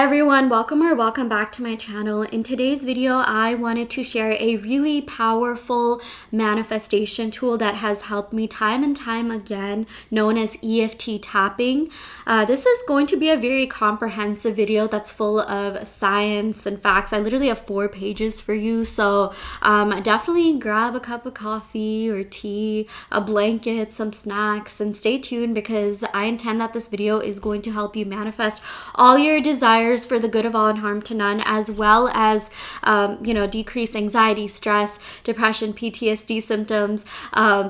everyone, welcome back to my channel. In today's video, I wanted to share a really powerful manifestation tool that has helped me time and time again, known as EFT tapping. This is going to be a very comprehensive video that's full of science and facts. I literally have 4 pages for you, so definitely grab a cup of coffee or tea, a blanket, some snacks, and stay tuned because I intend that this video is going to help you manifest all your desires for the good of all and harm to none, as well as decrease anxiety, stress, depression, PTSD symptoms,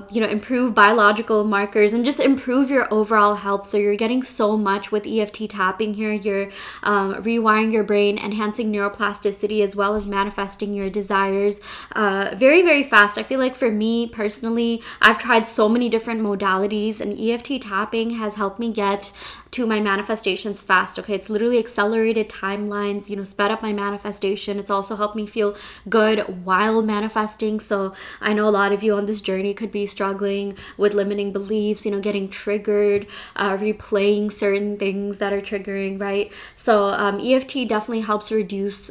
improve biological markers, and just improve your overall health. So you're getting so much with EFT tapping here. You're rewiring your brain, enhancing neuroplasticity, as well as manifesting your desires very, very fast. I feel like for me personally, I've tried so many different modalities, and EFT tapping has helped me get to my manifestations fast. Okay, it's literally accelerated timelines, sped up my manifestation. It's also helped me feel good while manifesting. So I know a lot of you on this journey could be struggling with limiting beliefs, getting triggered, replaying certain things that are triggering, right? So EFT definitely helps reduce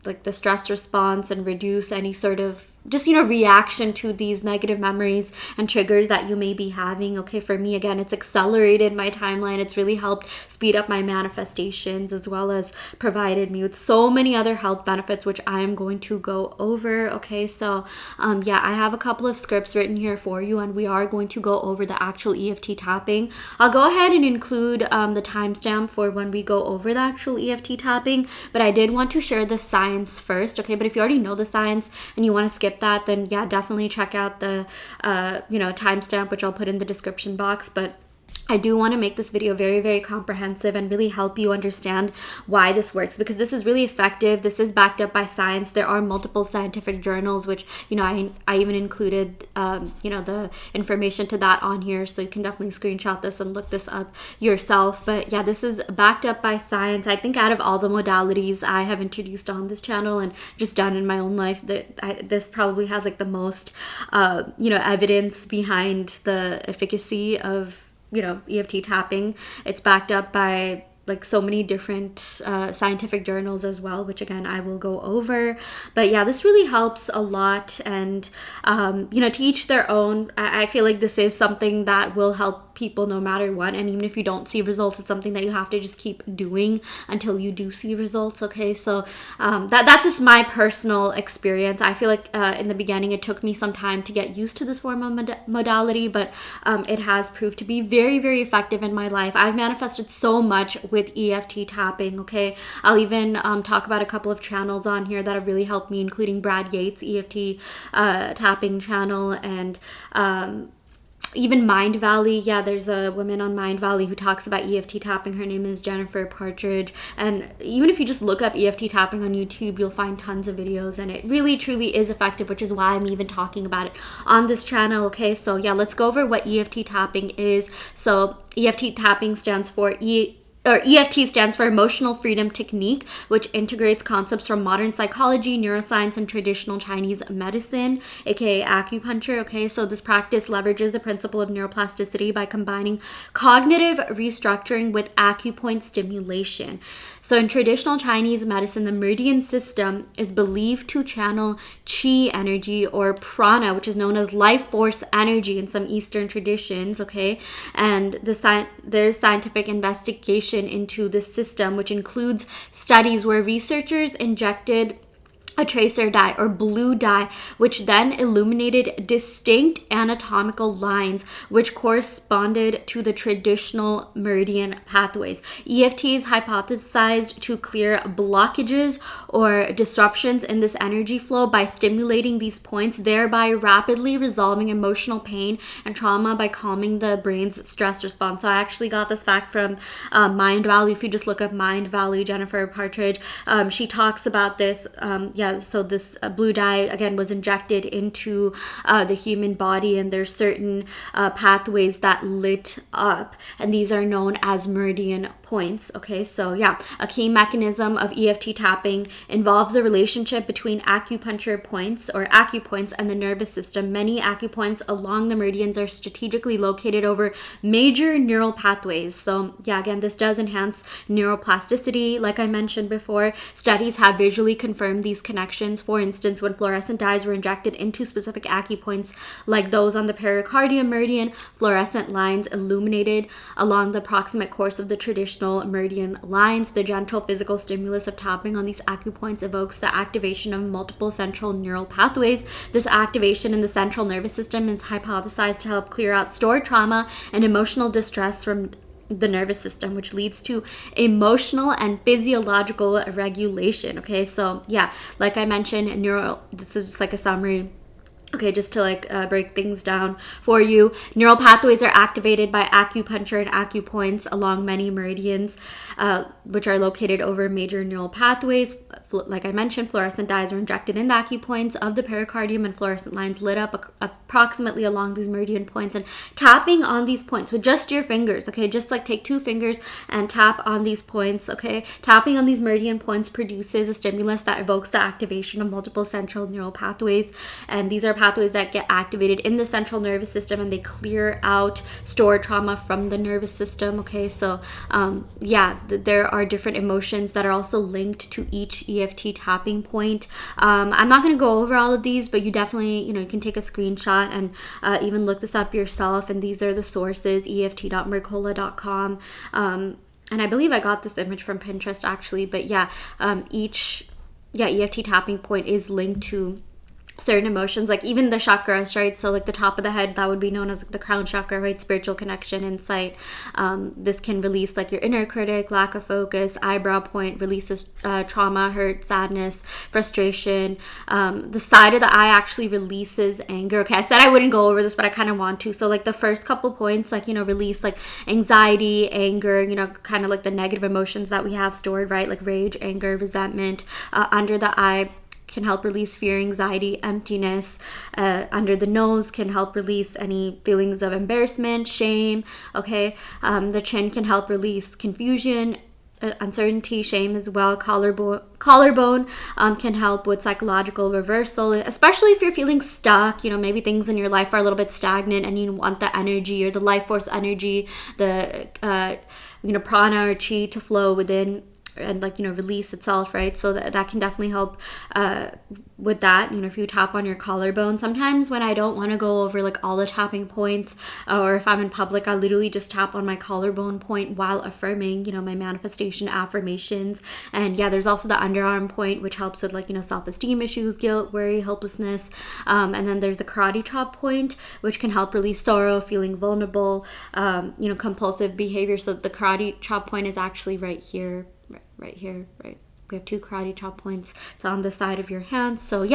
like the stress response and reduce any sort of reaction to these negative memories and triggers that you may be having. Okay, for me, again, it's accelerated my timeline. It's really helped speed up my manifestations, as well as provided me with so many other health benefits, which I am going to go over. Okay, so I have a couple of scripts written here for you, and we are going to go over the actual EFT tapping. I'll go ahead and include the timestamp for when we go over the actual EFT tapping, but I did want to share the science first. Okay, but if you already know the science and you want to skip that, then yeah, definitely check out the timestamp, which I'll put in the description box. But I do want to make this video very, very comprehensive and really help you understand why this works, because this is really effective. This is backed up by science. There are multiple scientific journals, which, I even included, the information to that on here. So you can definitely screenshot this and look this up yourself. But yeah, this is backed up by science. I think out of all the modalities I have introduced on this channel and just done in my own life, this probably has like the most, evidence behind the efficacy of EFT tapping. It's backed up by like so many different scientific journals as well, which again I will go over. But yeah, this really helps a lot, and to each their own. I feel like this is something that will help people no matter what, and even if you don't see results, it's something that you have to just keep doing until you do see results. Okay, so that's just my personal experience. I feel like in the beginning it took me some time to get used to this form of modality, but it has proved to be very, very effective in my life. I've manifested so much with EFT tapping. Okay, I'll even talk about a couple of channels on here that have really helped me, including Brad Yates' EFT tapping channel, and even Mind Valley. Yeah, there's a woman on Mind Valley who talks about EFT tapping. Her name is Jennifer Partridge. And even if you just look up EFT tapping on YouTube, you'll find tons of videos, and it really truly is effective, which is why I'm even talking about it on this channel. Okay, so yeah, let's go over what EFT tapping is. So EFT tapping stands for EFT stands for Emotional Freedom Technique, which integrates concepts from modern psychology, neuroscience, and traditional Chinese medicine, aka acupuncture. Okay, so this practice leverages the principle of neuroplasticity by combining cognitive restructuring with acupoint stimulation. So in traditional Chinese medicine, the meridian system is believed to channel qi energy, or prana, which is known as life force energy in some Eastern traditions. Okay, and there's scientific investigation into this system, which includes studies where researchers injected a tracer dye or blue dye, which then illuminated distinct anatomical lines which corresponded to the traditional meridian pathways. EFT is hypothesized to clear blockages or disruptions in this energy flow by stimulating these points, thereby rapidly resolving emotional pain and trauma by calming the brain's stress response. So I actually got this fact from Mind Valley. If you just look up Mind Valley, Jennifer Partridge, she talks about this. so this blue dye again was injected into the human body, and there's certain pathways that lit up, and these are known as meridian points. Okay, so yeah, a key mechanism of EFT tapping involves the relationship between acupuncture points or acupoints and the nervous system. Many acupoints along the meridians are strategically located over major neural pathways. So yeah, again, this does enhance neuroplasticity. Like I mentioned before, studies have visually confirmed these connections. For instance, when fluorescent dyes were injected into specific acupoints like those on the pericardium meridian, fluorescent lines illuminated along the proximate course of the traditional meridian lines. The gentle physical stimulus of tapping on these acupoints evokes the activation of multiple central neural pathways. This activation in the central nervous system is hypothesized to help clear out stored trauma and emotional distress from the nervous system, which leads to emotional and physiological regulation. Okay, so yeah, like I mentioned, this is just like a summary. Okay, just to break things down for you, neural pathways are activated by acupuncture and acupoints along many meridians, which are located over major neural pathways. Like I mentioned, fluorescent dyes are injected in the acupoints of the pericardium, and fluorescent lines lit up approximately along these meridian points. And tapping on these points with just your fingers, okay, just like take 2 fingers and tap on these points, okay. Tapping on these meridian points produces a stimulus that evokes the activation of multiple central neural pathways, and these are pathways that get activated in the central nervous system, and they clear out stored trauma from the nervous system. Okay, so there are different emotions that are also linked to each EFT tapping point. I'm not going to go over all of these, but you definitely, you can take a screenshot and even look this up yourself. And these are the sources: eft.mercola.com. And I believe I got this image from Pinterest actually, but each EFT tapping point is linked to certain emotions, like even the chakras, right? So like the top of the head, that would be known as the crown chakra, right? Spiritual connection, insight. This can release like your inner critic, lack of focus. Eyebrow point releases trauma, hurt, sadness, frustration. The side of the eye actually releases anger. Okay, I said I wouldn't go over this, but I kind of want to. So like the first couple points, like, release like anxiety, anger, kind of like the negative emotions that we have stored, right? Like rage, anger, resentment. Under the eye can help release fear, anxiety, emptiness. Under the nose can help release any feelings of embarrassment, shame. Okay, the chin can help release confusion, uncertainty, shame as well. Collarbone can help with psychological reversal, especially if you're feeling stuck. Maybe things in your life are a little bit stagnant and you want the energy or the life force energy, the prana or chi to flow within and release itself, right? So that can definitely help with that. If you tap on your collarbone, sometimes when I don't want to go over like all the tapping points, or if I'm in public, I literally just tap on my collarbone point while affirming my manifestation affirmations. And there's also the underarm point, which helps with self-esteem issues, guilt, worry, helplessness. And then there's the karate chop point, which can help release sorrow, feeling vulnerable, compulsive behavior. So the karate chop point is actually right here. Right here, right? We have 2 karate chop points. It's on the side of your hand. So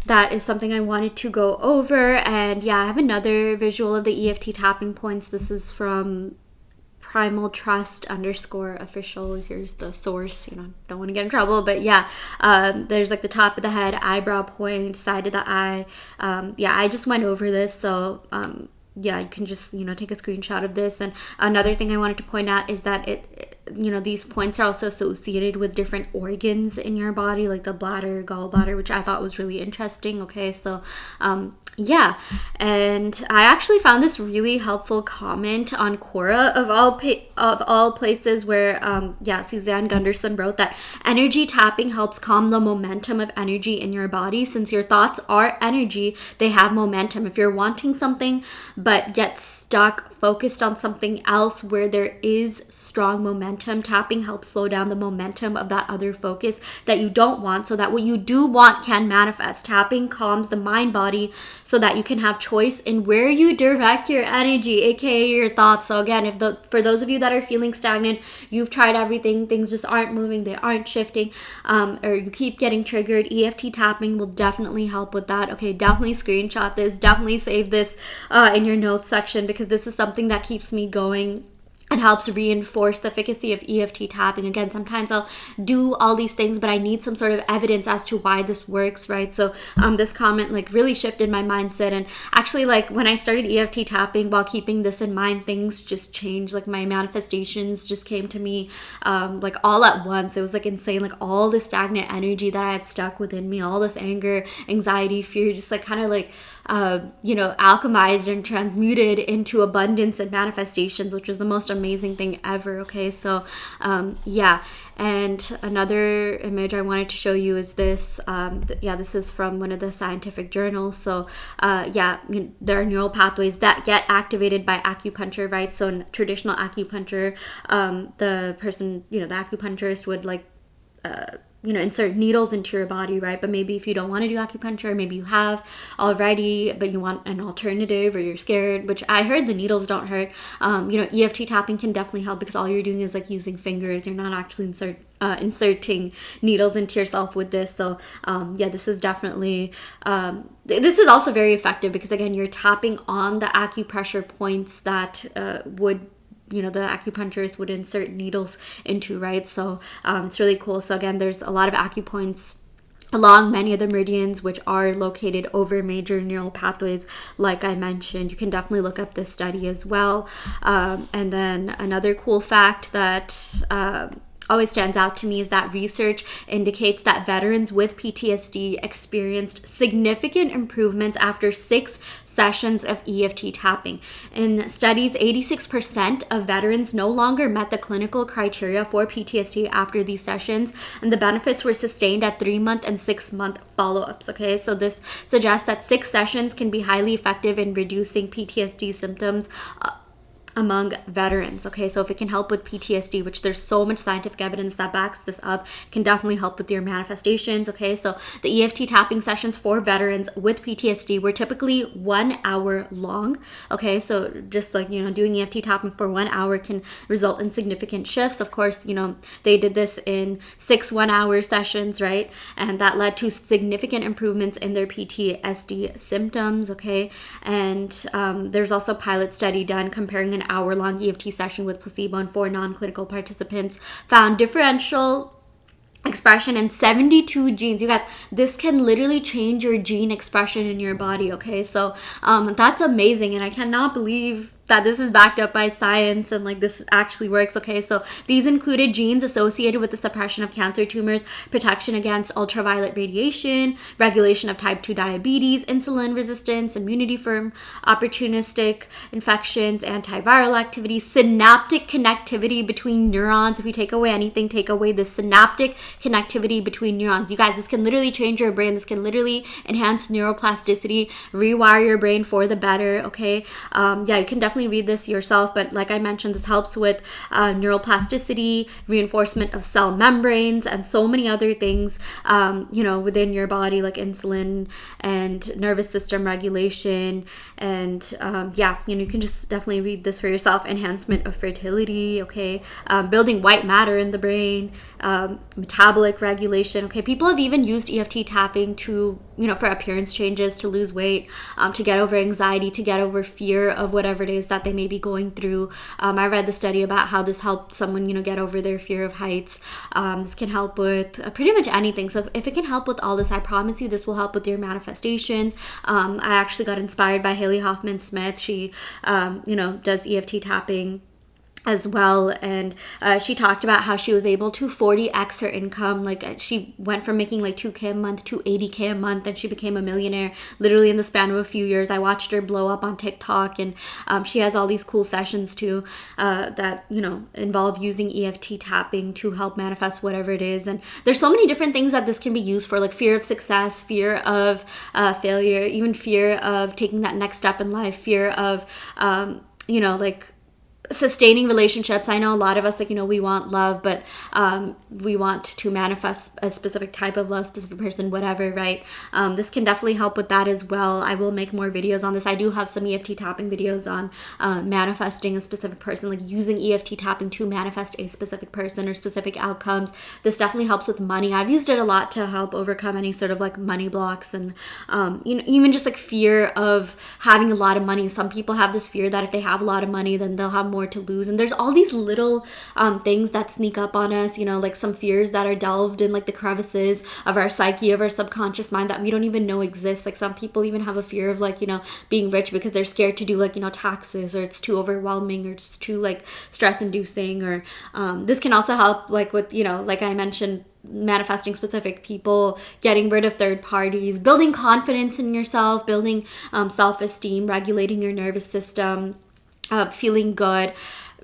that is something I wanted to go over. And I have another visual of the EFT tapping points. This is from Primal Trust _official. Here's the source. Don't want to get in trouble, but there's like the top of the head, eyebrow point, side of the eye. I just went over this, so you can just take a screenshot of this. And another thing I wanted to point out is that these points are also associated with different organs in your body, like the bladder, gallbladder, which I thought was really interesting. Okay, so and I actually found this really helpful comment on Quora of all places, where Suzanne Gunderson wrote that energy tapping helps calm the momentum of energy in your body. Since your thoughts are energy, they have momentum. If you're wanting something but get stuck focused on something else where there is strong momentum, tapping helps slow down the momentum of that other focus that you don't want, so that what you do want can manifest. Tapping calms the mind body so that you can have choice in where you direct your energy, aka your thoughts. So again, for those of you that are feeling stagnant, you've tried everything, things just aren't moving, they aren't shifting, or you keep getting triggered, EFT tapping will definitely help with that. Okay, definitely screenshot this, definitely save this in your notes section, because this is something that keeps me going it helps reinforce the efficacy of EFT tapping. Again, sometimes I'll do all these things, but I need some sort of evidence as to why this works, right? So this comment like really shifted my mindset. And actually, like when I started EFT tapping while keeping this in mind, things just changed. Like my manifestations just came to me like all at once. It was like insane. Like all the stagnant energy that I had stuck within me, all this anger, anxiety, fear, just like kind of like alchemized and transmuted into abundance and manifestations, which was the most amazing thing ever. Okay, so and another image I wanted to show you is this. This is from one of the scientific journals. So there are neural pathways that get activated by acupuncture, right? So in traditional acupuncture, the person, the acupuncturist would like insert needles into your body, right? But maybe if you don't want to do acupuncture, maybe you have already, but you want an alternative, or you're scared, which I heard the needles don't hurt. EFT tapping can definitely help, because all you're doing is like using fingers. You're not actually inserting needles into yourself with this. So this is definitely this is also very effective, because again, you're tapping on the acupressure points that would the acupuncturist would insert needles into, right? So it's really cool. So again, there's a lot of acupoints along many of the meridians, which are located over major neural pathways, like I mentioned. You can definitely look up this study as well. And then another cool fact that always stands out to me is that research indicates that veterans with PTSD experienced significant improvements after 6 sessions of EFT tapping. In studies, 86% of veterans no longer met the clinical criteria for PTSD after these sessions, and the benefits were sustained at 3-month and 6-month follow-ups. Okay, so this suggests that 6 sessions can be highly effective in reducing PTSD symptoms among veterans. Okay, so if it can help with PTSD, which there's so much scientific evidence that backs this up, can definitely help with your manifestations. Okay, so the EFT tapping sessions for veterans with PTSD were typically 1 hour long. Okay, so just like doing EFT tapping for 1 hour can result in significant shifts. Of course, they did this in 6 1-hour sessions, right? And that led to significant improvements in their PTSD symptoms. Okay, and there's also a pilot study done comparing an hour-long EFT session with placebo, and 4 non-clinical participants found differential expression in 72 genes. You guys, this can literally change your gene expression in your body. Okay, so that's amazing, and I cannot believe that this is backed up by science and like this actually works. Okay, so these included genes associated with the suppression of cancer tumors, protection against ultraviolet radiation, regulation of type 2 diabetes, insulin resistance, immunity from opportunistic infections, antiviral activity, synaptic connectivity between neurons. If you take away anything, take away the synaptic connectivity between neurons. You guys, this can literally change your brain. This can literally enhance neuroplasticity, rewire your brain for the better. Okay, you can definitely read this yourself, but like I mentioned, this helps with neuroplasticity, reinforcement of cell membranes, and so many other things within your body, like insulin and nervous system regulation. And you can just definitely read this for yourself. Enhancement of fertility, okay, building white matter in the brain, metabolic regulation. Okay, people have even used EFT tapping to for appearance changes, to lose weight, to get over anxiety, to get over fear of whatever it is that they may be going through. I read the study about how this helped someone, get over their fear of heights. This can help with pretty much anything. So if it can help with all this, I promise you this will help with your manifestations. I actually got inspired by Haley Hoffman Smith. She, does EFT tapping as well, and she talked about how she was able to 40x her income. Like she went from making like 2K a month to 80K a month, and she became a millionaire literally in the span of a few years. I watched her blow up on TikTok, and she has all these cool sessions too that involve using EFT tapping to help manifest whatever it is. And there's so many different things that this can be used for, like fear of success, fear of failure, even fear of taking that next step in life, fear of like sustaining relationships. I know a lot of us, we want love, but we want to manifest a specific type of love, specific person, whatever, right? This can definitely help with that as well. I will make more videos on this. I do have some EFT tapping videos on manifesting a specific person, like using EFT tapping to manifest a specific person or specific outcomes. This definitely helps with money. I've used it a lot to help overcome any sort of like money blocks, and even just like fear of having a lot of money. Some people have this fear that if they have a lot of money, then they'll have more more to lose. And there's all these little things that sneak up on us, you know, like some fears that are delved in like the crevices of our psyche, of our subconscious mind that we don't even know exist. Like some people even have a fear of like, you know, being rich because they're scared to do like, you know, taxes, or it's too overwhelming, or it's too like stress inducing. Or this can also help like with, you know, like I mentioned, manifesting specific people, getting rid of third parties, building confidence in yourself, building self-esteem, regulating your nervous system, feeling good,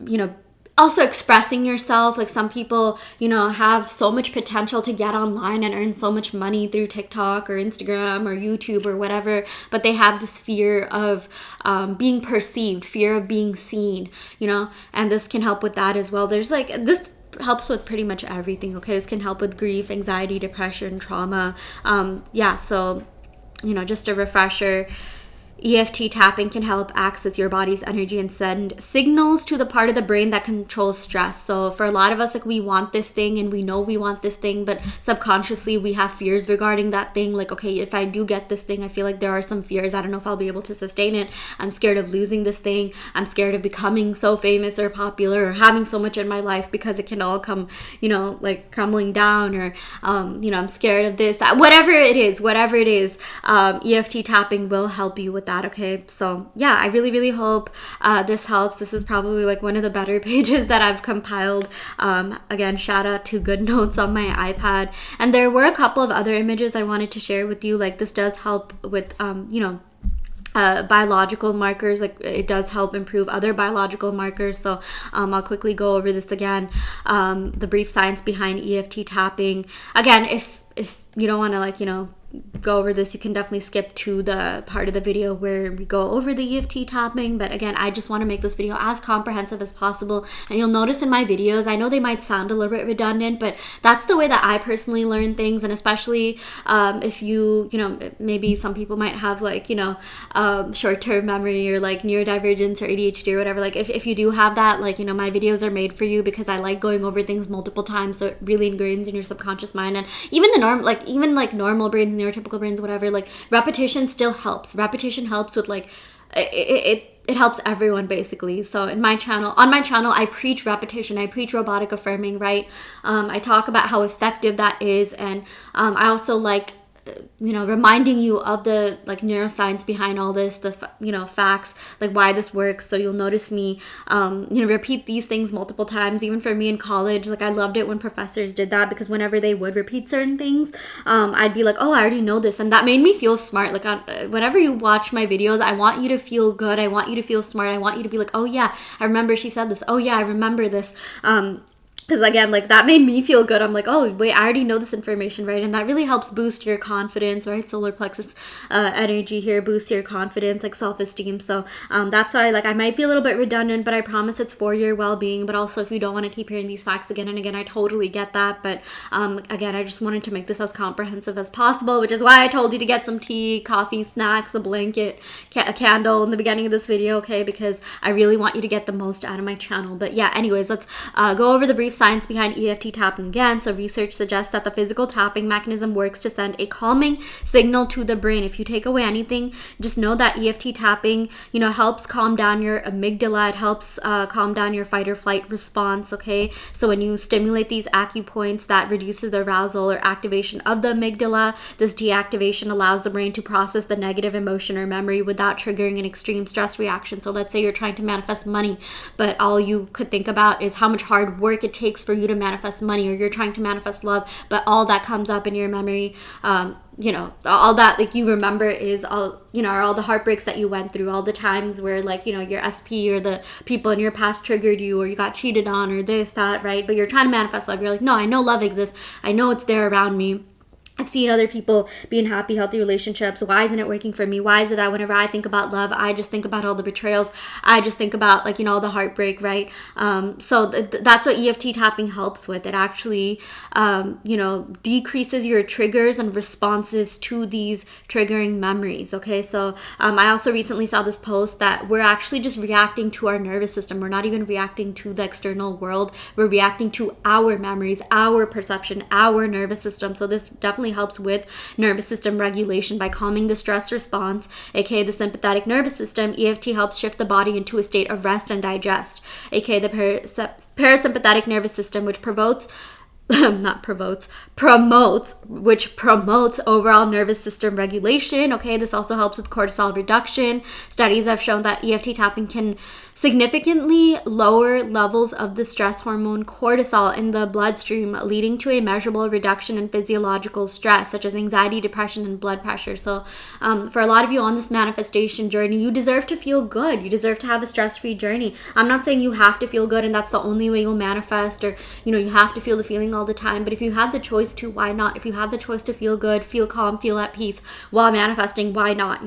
you know, also expressing yourself. Like some people, you know, have so much potential to get online and earn so much money through TikTok or Instagram or YouTube or whatever, but they have this fear of being perceived, fear of being seen, you know, and this can help with that as well. There's like, this helps with pretty much everything, okay? This can help with grief, anxiety, depression, trauma. So, you know, just a refresher, EFT tapping can help access your body's energy and send signals to the part of the brain that controls stress. So for a lot of us, like we want this thing and we know we want this thing, but subconsciously we have fears regarding that thing. Like, okay, if I do get this thing, I feel like there are some fears. I don't know if I'll be able to sustain it. I'm scared of losing this thing. I'm scared of becoming so famous or popular or having so much in my life because it can all come, you know, like crumbling down, or, you know, I'm scared of this, that, whatever it is, EFT tapping will help you with that. Okay, so yeah, I really hope this helps. This is probably like one of the better pages that I've compiled. Again, shout out to GoodNotes on my iPad. And there were a couple of other images I wanted to share with you. Like this does help with you know, biological markers. Like it does help improve other biological markers. So I'll quickly go over this again. The brief science behind EFT tapping. Again, if you don't want to, like, you know, go over this, you can definitely skip to the part of the video where we go over the EFT tapping. But again, I just want to make this video as comprehensive as possible. And you'll notice in my videos, I know they might sound a little bit redundant, but that's the way that I personally learn things. And especially if you know, maybe some people might have like, you know, short-term memory or like neurodivergence or ADHD or whatever. Like if you do have that, like, you know, my videos are made for you because I like going over things multiple times, so it really ingrains in your subconscious mind. And even the normal brains, neurotypical brains, whatever, like repetition still helps. Repetition helps with like it helps everyone basically. So on my channel, I preach repetition. I preach robotic affirming, right? I talk about how effective that is, and I also like, you know, reminding you of the like neuroscience behind all this, the you know, facts, like why this works. So you'll notice me you know, repeat these things multiple times. Even for me in college, like I loved it when professors did that, because whenever they would repeat certain things, I'd be like, oh, I already know this, and that made me feel smart. Like whenever you watch my videos, I want you to feel good, I want you to feel smart, I want you to be like, oh yeah, I remember she said this, oh yeah, I remember this. Because again, like that made me feel good. I'm like, oh wait, I already know this information, right? And that really helps boost your confidence, right? Solar plexus energy here boosts your confidence, like self-esteem. So that's why, like, I might be a little bit redundant, but I promise it's for your well-being. But also, if you don't want to keep hearing these facts again and again, I totally get that. But again, I just wanted to make this as comprehensive as possible, which is why I told you to get some tea, coffee, snacks, a blanket, a candle in the beginning of this video, okay? Because I really want you to get the most out of my channel. But yeah, anyways, let's go over the brief science behind EFT tapping again. So research suggests that the physical tapping mechanism works to send a calming signal to the brain. If you take away anything, just know that EFT tapping, you know, helps calm down your amygdala. It helps calm down your fight or flight response, okay? So when you stimulate these acupoints, that reduces the arousal or activation of the amygdala. This deactivation allows the brain to process the negative emotion or memory without triggering an extreme stress reaction. So let's say you're trying to manifest money, but all you could think about is how much hard work it takes for you to manifest money, or you're trying to manifest love, but all that comes up in your memory, you know, all that like you remember is all, you know, are all the heartbreaks that you went through, all the times where, like, you know, your SP or the people in your past triggered you, or you got cheated on, or this, that, right? But you're trying to manifest love. You're like, no, I know love exists. I know it's there around me. I've seen other people be in happy, healthy relationships. Why isn't it working for me? Why is it that whenever I think about love, I just think about all the betrayals? I just think about, like, you know, all the heartbreak, right? So that's what EFT tapping helps with. It actually, you know, decreases your triggers and responses to these triggering memories, okay? So I also recently saw this post that we're actually just reacting to our nervous system. We're not even reacting to the external world. We're reacting to our memories, our perception, our nervous system. So this definitely definitely helps with nervous system regulation by calming the stress response, aka the sympathetic nervous system. EFT helps shift the body into a state of rest and digest, aka the parasympathetic nervous system, which promotes overall nervous system regulation. Okay, this also helps with cortisol reduction. Studies have shown that EFT tapping can significantly lower levels of the stress hormone cortisol in the bloodstream, leading to a measurable reduction in physiological stress such as anxiety, depression, and blood pressure. So for a lot of you on this manifestation journey, you deserve to feel good. You deserve to have a stress-free journey. I'm not saying you have to feel good and that's the only way you'll manifest, or you have to feel the feeling all the time. But if you have the choice to, why not? If you have the choice to feel good, feel calm, feel at peace while manifesting, why not?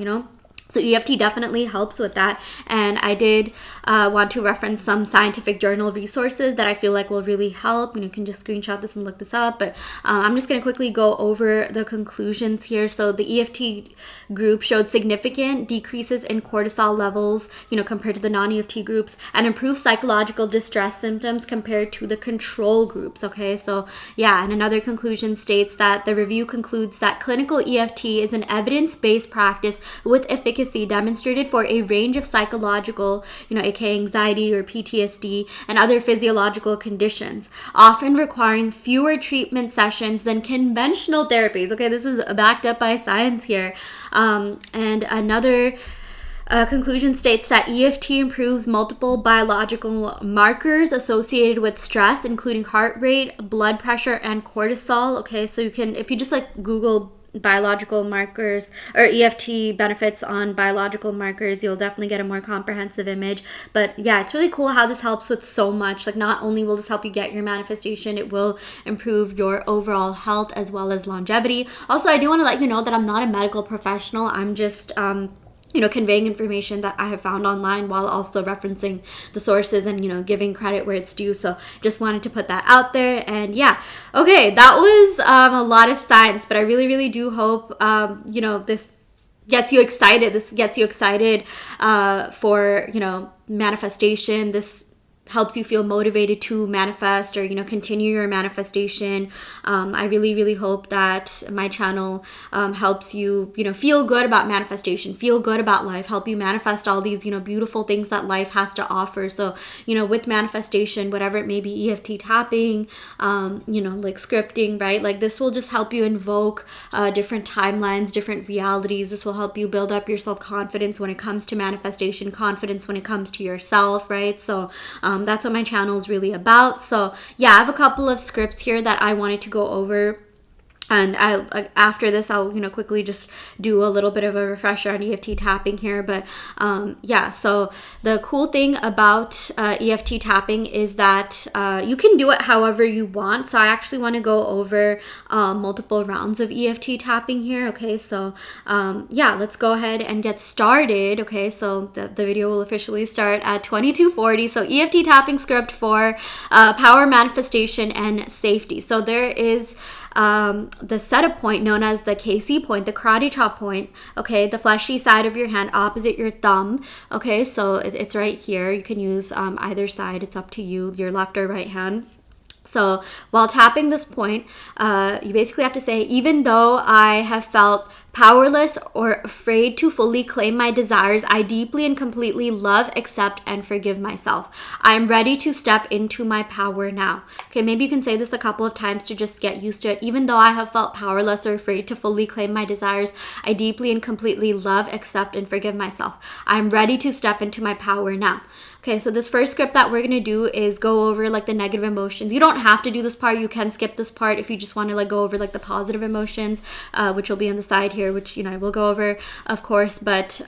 So EFT definitely helps with that. And I did want to reference some scientific journal resources that I feel like will really help. You can just screenshot this and look this up. But I'm just going to quickly go over the conclusions here. So the EFT group showed significant decreases in cortisol levels, compared to the non-EFT groups, and improved psychological distress symptoms compared to the control groups. Okay, so yeah, and another conclusion states that the review concludes that clinical EFT is an evidence-based practice with efficacy demonstrated for a range of psychological, aka anxiety or PTSD, and other physiological conditions, often requiring fewer treatment sessions than conventional therapies. Okay, this is backed up by science here. And another conclusion states that EFT improves multiple biological markers associated with stress, including heart rate, blood pressure, and cortisol. Okay, so you can, if you just Google biological markers or EFT benefits on biological markers, you'll definitely get a more comprehensive image. But yeah, it's really cool how this helps with so much. Not only will this help you get your manifestation, it will improve your overall health as well as longevity. Also, I do want to let you know that I'm not a medical professional. I'm just conveying information that I have found online while also referencing the sources and, giving credit where it's due. So just wanted to put that out there. And yeah, okay, that was a lot of science, but I really, really do hope, this gets you excited. This gets you excited for, manifestation. This helps you feel motivated to manifest or, continue your manifestation. I really, really hope that my channel helps you, feel good about manifestation, feel good about life, help you manifest all these, beautiful things that life has to offer. So, with manifestation, whatever it may be, EFT tapping, scripting, right? This will just help you invoke different timelines, different realities. This will help you build up your self-confidence when it comes to manifestation, confidence when it comes to yourself, right? So, that's what my channel is really about. So yeah, I have a couple of scripts here that I wanted to go over. And after this, I'll quickly just do a little bit of a refresher on EFT tapping here. But yeah, so the cool thing about EFT tapping is that you can do it however you want. So I actually want to go over multiple rounds of EFT tapping here. Okay, so yeah, let's go ahead and get started. Okay, so the video will officially start at 22:40. So EFT tapping script for power, manifestation, and safety. So there is the setup point known as the KC point, the karate chop point, okay, the fleshy side of your hand opposite your thumb, okay, so it's right here. You can use either side, it's up to you, your left or right hand. So while tapping this point, you basically have to say, even though I have felt powerless or afraid to fully claim my desires, I deeply and completely love, accept, and forgive myself. I am ready to step into my power now. Okay, maybe you can say this a couple of times to just get used to it. Even though I have felt powerless or afraid to fully claim my desires, I deeply and completely love, accept, and forgive myself. I'm ready to step into my power now. Okay, so this first script that we're going to do is go over the negative emotions. You don't have to do this part. You can skip this part if you just want to go over the positive emotions, which will be on the side here, which, I will go over, of course. But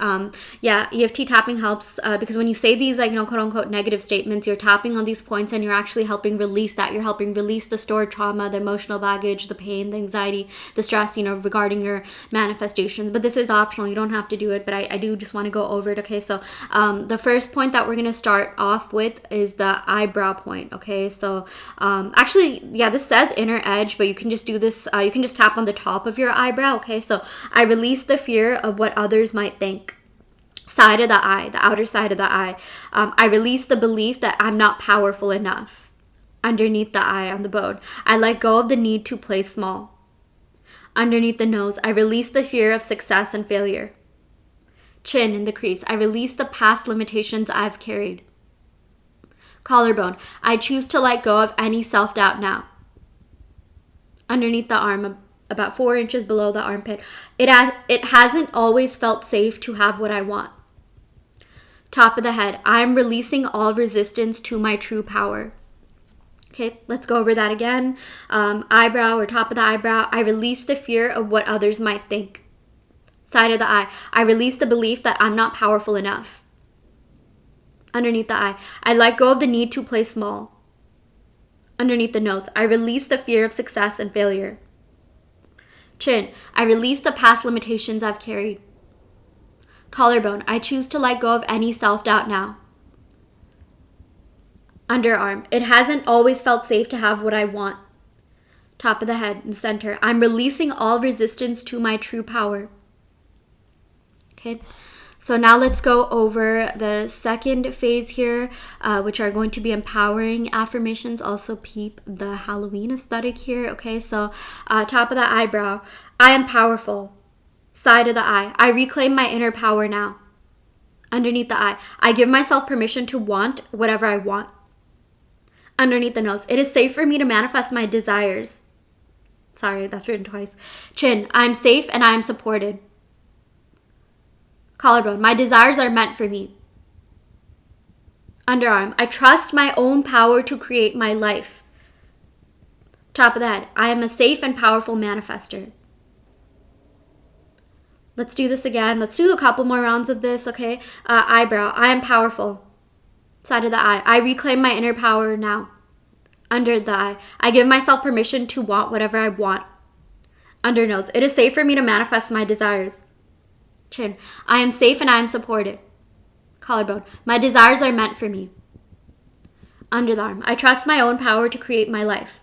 yeah, EFT tapping helps because when you say these, quote unquote negative statements, you're tapping on these points and you're actually helping release that. You're helping release the stored trauma, the emotional baggage, the pain, the anxiety, the stress, regarding your manifestations. But this is optional. You don't have to do it, but I do just want to go over it. Okay, so the first point that we're going to start off with is the eyebrow point. Okay, so actually, yeah, this says inner edge, but you can just do this, you can just tap on the top of your eyebrow. Okay, so I release the fear of what others might think. Side of the eye, the outer side of the eye. I release the belief that I'm not powerful enough. Underneath the eye, on the bone, I let go of the need to play small. Underneath the nose, I release the fear of success and failure. Chin in the crease, I release the past limitations I've carried. Collarbone, I choose to let go of any self-doubt now. Underneath the arm, about 4 inches below the armpit, it hasn't always felt safe to have what I want. Top of the head, I'm releasing all resistance to my true power. Okay, let's go over that again. Eyebrow or top of the eyebrow, I release the fear of what others might think. Side of the eye, I release the belief that I'm not powerful enough. Underneath the eye, I let go of the need to play small. Underneath the nose, I release the fear of success and failure. Chin, I release the past limitations I've carried. Collarbone, I choose to let go of any self-doubt now. Underarm, it hasn't always felt safe to have what I want. Top of the head and center, I'm releasing all resistance to my true power. Okay, so now let's go over the second phase here, which are going to be empowering affirmations. Also peep the Halloween aesthetic here. Okay, so top of the eyebrow, I am powerful. Side of the eye, I reclaim my inner power now. Underneath the eye, I give myself permission to want whatever I want. Underneath the nose, it is safe for me to manifest my desires. Sorry, that's written twice. Chin, I'm safe and I am supported. Collarbone, my desires are meant for me. Underarm, I trust my own power to create my life. Top of the head, I am a safe and powerful manifester. Let's do this again. Let's do a couple more rounds of this, okay? Eyebrow, I am powerful. Side of the eye, I reclaim my inner power now. Under the eye, I give myself permission to want whatever I want. Under nose, it is safe for me to manifest my desires. Chin, I am safe and I am supported. Collarbone, my desires are meant for me. Under the arm, I trust my own power to create my life.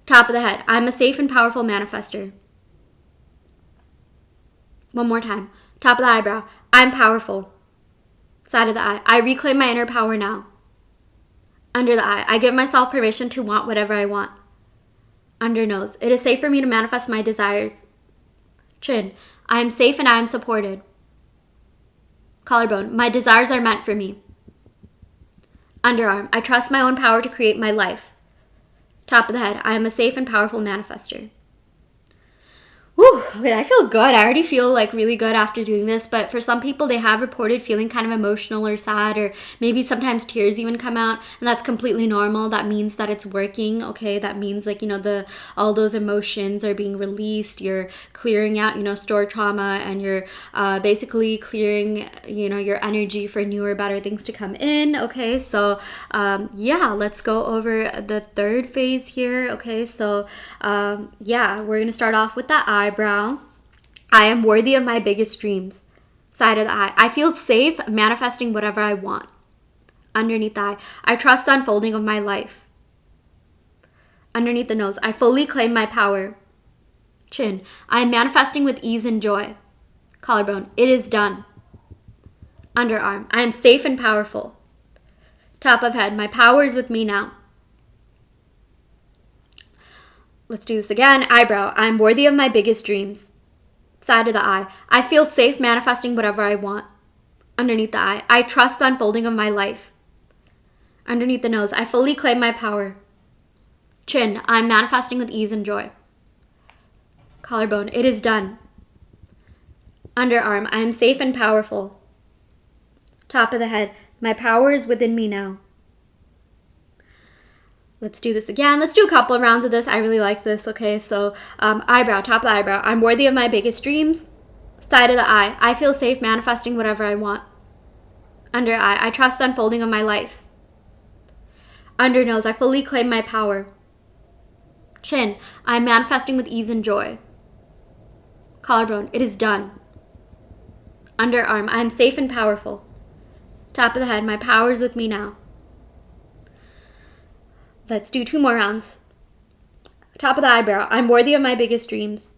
Top of the head, I am a safe and powerful manifester. One more time. Top of the eyebrow, I am powerful. Side of the eye, I reclaim my inner power now. Under the eye, I give myself permission to want whatever I want. Under nose, it is safe for me to manifest my desires. Chin, I am safe and I am supported. Collarbone, my desires are meant for me. Underarm, I trust my own power to create my life. Top of the head, I am a safe and powerful manifester. Whew, I feel good. I already feel like really good after doing this, but for some people, they have reported feeling kind of emotional or sad, or maybe sometimes tears even come out, and that's completely normal. That means that it's working, okay? That means like, all those emotions are being released. You're clearing out, stored trauma, and you're basically clearing, your energy for newer, better things to come in, okay? So, let's go over the third phase here, okay? So, we're going to start off with that eyebrow. I am worthy of my biggest dreams. Side of the eye, I feel safe manifesting whatever I want. Underneath the eye, I trust the unfolding of my life. Underneath the nose, I fully claim my power. Chin, I am manifesting with ease and joy. Collarbone, it is done. Underarm, I am safe and powerful. Top of head, my power is with me now. Let's do this again. Eyebrow, I'm worthy of my biggest dreams. Side of the eye, I feel safe manifesting whatever I want. Underneath the eye, I trust the unfolding of my life. Underneath the nose, I fully claim my power. Chin, I'm manifesting with ease and joy. Collarbone, it is done. Underarm, I am safe and powerful. Top of the head, my power is within me now. Let's do this again. Let's do a couple of rounds of this. I really like this. Okay, so eyebrow, top of the eyebrow. I'm worthy of my biggest dreams. Side of the eye. I feel safe manifesting whatever I want. Under eye. I trust the unfolding of my life. Under nose. I fully claim my power. Chin. I'm manifesting with ease and joy. Collarbone. It is done. Underarm. I am safe and powerful. Top of the head. My power is with me now. Let's do 2 more rounds. Top of the eyebrow. I'm worthy of my biggest dreams.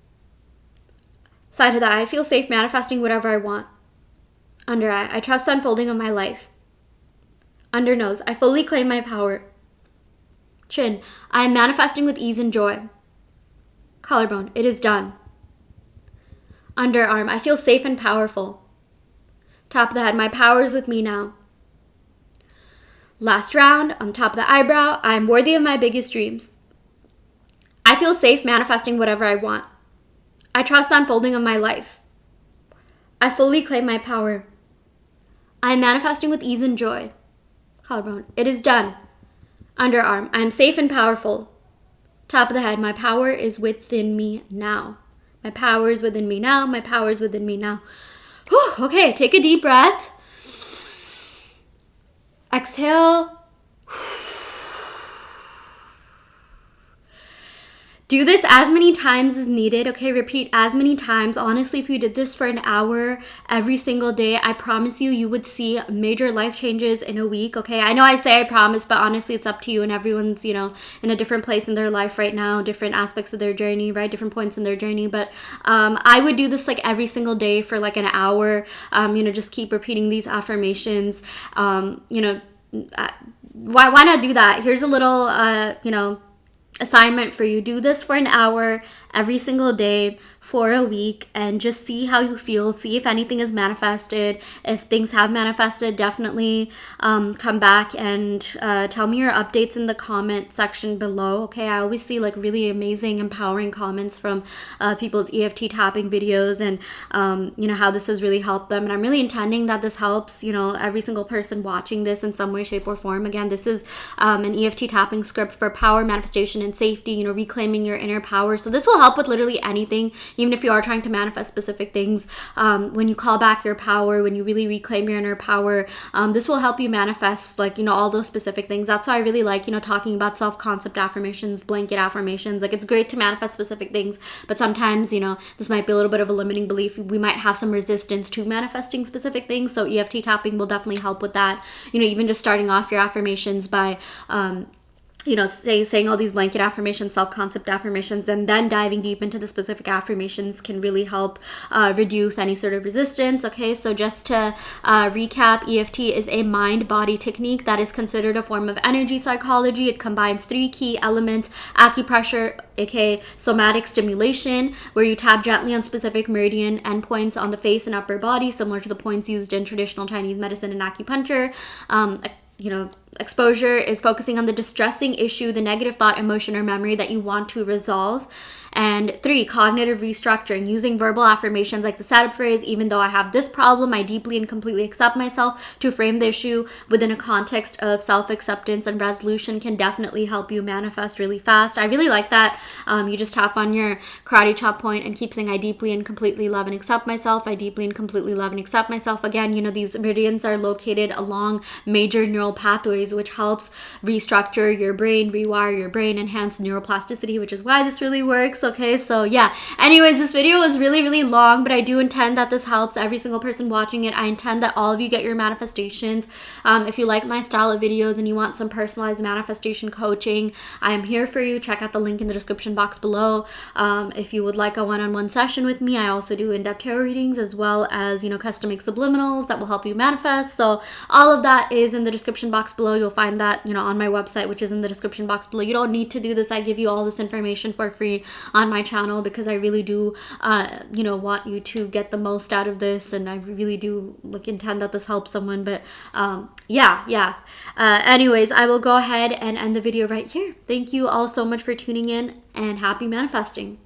Side of the eye. I feel safe manifesting whatever I want. Under eye. I trust the unfolding of my life. Under nose. I fully claim my power. Chin. I am manifesting with ease and joy. Collarbone, it is done. Underarm, I feel safe and powerful. Top of the head, my power is with me now. Last round, on top of the eyebrow, I'm worthy of my biggest dreams. I feel safe manifesting whatever I want. I trust the unfolding of my life. I fully claim my power. I am manifesting with ease and joy. Collarbone, it is done. Underarm, I am safe and powerful. Top of the head, my power is within me now. My power is within me now. My power is within me now. Whew, okay, take a deep breath. Exhale. Do this as many times as needed, okay? Repeat as many times. Honestly, if you did this for an hour every single day, I promise you, you would see major life changes in a week, okay? I know I say I promise, but honestly, it's up to you, and everyone's, in a different place in their life right now, different aspects of their journey, right? Different points in their journey, but I would do this like every single day for like an hour, just keep repeating these affirmations, why not do that? Here's a little, assignment for you. Do this for an hour every single day for a week and just see how you feel. See if anything is manifested. If things have manifested, definitely come back and tell me your updates in the comment section below. Okay, I always see like really amazing, empowering comments from people's EFT tapping videos and how this has really helped them. And I'm really intending that this helps every single person watching this in some way, shape, or form. Again, this is an EFT tapping script for power, manifestation, and safety. Reclaiming your inner power. So this will help with literally anything. Even if you are trying to manifest specific things, when you call back your power, when you really reclaim your inner power, this will help you manifest all those specific things. That's why I really like, talking about self-concept affirmations, blanket affirmations. Like, it's great to manifest specific things, but sometimes, this might be a little bit of a limiting belief. We might have some resistance to manifesting specific things. So EFT tapping will definitely help with that. Even just starting off your affirmations by, saying all these blanket affirmations, self-concept affirmations, and then diving deep into the specific affirmations can really help reduce any sort of resistance. Okay, so just to recap, EFT is a mind-body technique that is considered a form of energy psychology. It combines 3 key elements: acupressure, aka somatic stimulation, where you tap gently on specific meridian endpoints on the face and upper body, similar to the points used in traditional Chinese medicine and acupuncture. Exposure is focusing on the distressing issue, the negative thought, emotion, or memory that you want to resolve. And 3, cognitive restructuring, using verbal affirmations like the setup phrase, even though I have this problem, I deeply and completely accept myself, to frame the issue within a context of self-acceptance and resolution can definitely help you manifest really fast. I really like that. You just tap on your karate chop point and keep saying, I deeply and completely love and accept myself. I deeply and completely love and accept myself. Again, these meridians are located along major neural pathways, which helps restructure your brain, rewire your brain, enhance neuroplasticity, which is why this really works. Okay, so yeah, anyways, this video was really, really long, but I do intend that this helps every single person watching it. I intend that all of you get your manifestations. If you like my style of videos and you want some personalized manifestation coaching, I am here for you. Check out the link in the description box below. If you would like a one-on-one session with me, I also do in-depth tarot readings, as well as custom make subliminals that will help you manifest. So all of that is in the description box below. You'll find that on my website, which is in the description box below. You don't need to do this. I give you all this information for free on my channel because I really do want you to get the most out of this, and I really do intend that this helps someone. But anyways, I will go ahead and end the video right here. Thank you all so much for tuning in, and happy manifesting.